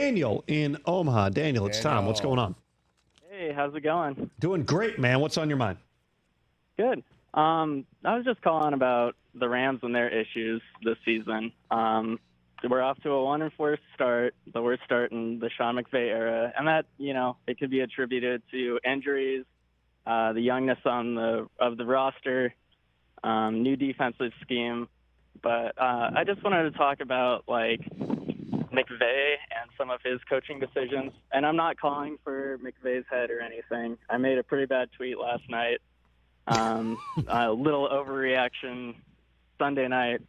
Daniel in Omaha. Daniel, it's Tom. What's going on? Hey, how's it going? Doing great, man. What's on your mind? Good. I was just calling about the Rams and their issues this season. We're off to a 1-4 start, the worst start in the Sean McVay era, and that, it could be attributed to injuries, the youngness of the roster, new defensive scheme. But I just wanted to talk about McVay and some of his coaching decisions. And I'm not calling for McVay's head or anything. I made a pretty bad tweet last night. A little overreaction Sunday night,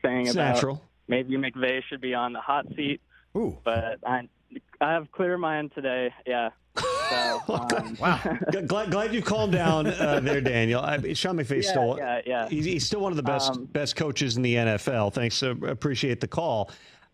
saying about maybe McVay should be on the hot seat. Ooh. But I have clear mind today. Yeah. So, wow. Glad you calmed down there, Daniel. Sean McVay still, he's still one of the best coaches in the NFL. Thanks. Appreciate the call.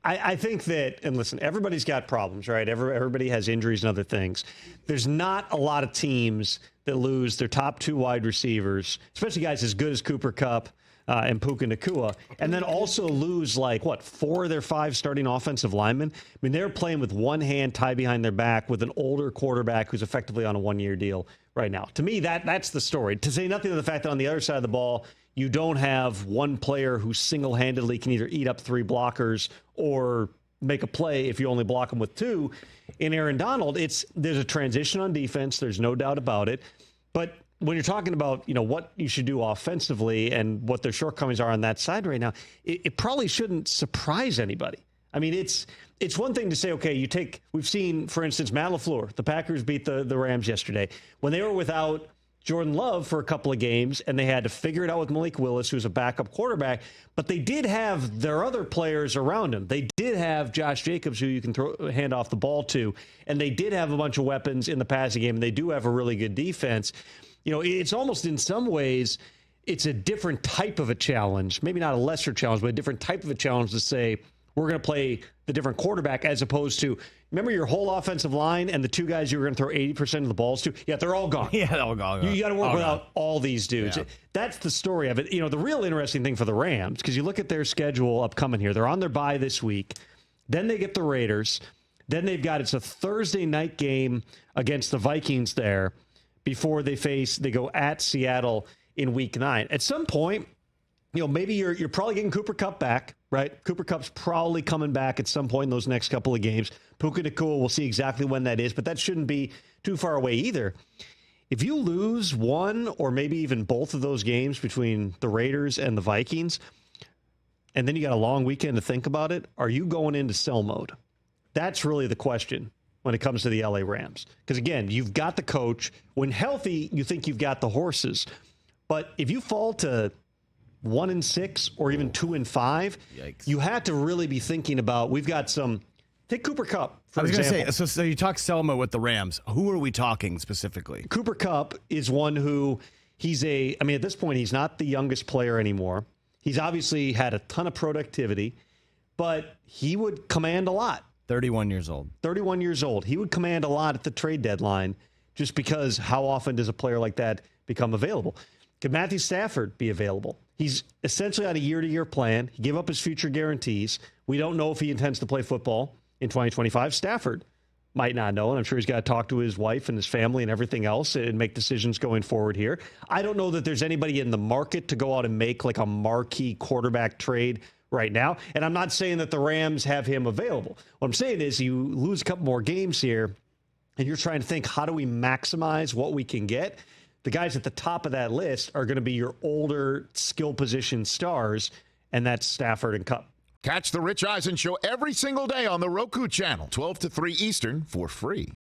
I think that, and listen, everybody's got problems, right? Everybody has injuries and other things. There's not a lot of teams that lose their top two wide receivers, especially guys as good as Cooper Kupp and Puka Nacua, and then also lose 4 of their 5 starting offensive linemen. I mean, they're playing with one hand tied behind their back with an older quarterback who's effectively on a 1-year deal right now. To me, that's the story. To say nothing of the fact that on the other side of the ball, you don't have one player who single-handedly can either eat up 3 blockers or make a play if you only block them with 2. In Aaron Donald, there's a transition on defense. There's no doubt about it. But when you're talking about, what you should do offensively and what their shortcomings are on that side right now, it probably shouldn't surprise anybody. I mean, it's one thing to say, okay, we've seen, for instance, Matt LaFleur, the Packers beat the Rams yesterday. When they were without Jordan Love for a couple of games, and they had to figure it out with Malik Willis, who's a backup quarterback, but they did have their other players around him. They did have Josh Jacobs, who you can hand off the ball to, and they did have a bunch of weapons in the passing game, and they do have a really good defense. It's almost in some ways, it's a different type of a challenge, maybe not a lesser challenge, but a different type of a challenge to say, we're going to play the different quarterback as opposed to, remember your whole offensive line and the 2 guys you were going to throw 80% of the balls to? Yeah, they're all gone. Yeah, they're all gone. You got to work without all these dudes. Yeah. That's the story of it. The real interesting thing for the Rams, because you look at their schedule upcoming here, they're on their bye this week. Then they get the Raiders. Then it's a Thursday night game against the Vikings there before they go at Seattle in week 9. At some point, maybe you're probably getting Cooper Kupp back, right? Cooper Kupp's probably coming back at some point in those next couple of games. Puka Nacua, we'll see exactly when that is, but that shouldn't be too far away either. If you lose one or maybe even both of those games between the Raiders and the Vikings, and then you got a long weekend to think about it, are you going into sell mode? That's really the question when it comes to the LA Rams. Because again, you've got the coach. When healthy, you think you've got the horses. But if you fall to 1-6 or even 2-5, yikes, you have to really be thinking about, we've got take Cooper Kupp, for example. I was going to say, so you talk Selma with the Rams. Who are we talking specifically? Cooper Kupp is one who at this point, he's not the youngest player anymore. He's obviously had a ton of productivity, but he would command a lot. 31 years old. 31 years old. He would command a lot at the trade deadline just because how often does a player like that become available? Could Matthew Stafford be available? He's essentially on a year-to-year plan. He gave up his future guarantees. We don't know if he intends to play football in 2025. Stafford might not know, and I'm sure he's got to talk to his wife and his family and everything else and make decisions going forward here. I don't know that there's anybody in the market to go out and make a marquee quarterback trade right now. And I'm not saying that the Rams have him available. What I'm saying is you lose a couple more games here, and you're trying to think, how do we maximize what we can get? The guys at the top of that list are going to be your older skill position stars, and that's Stafford and Kupp. Catch the Rich Eisen Show every single day on the Roku Channel, 12 to 3 Eastern, for free.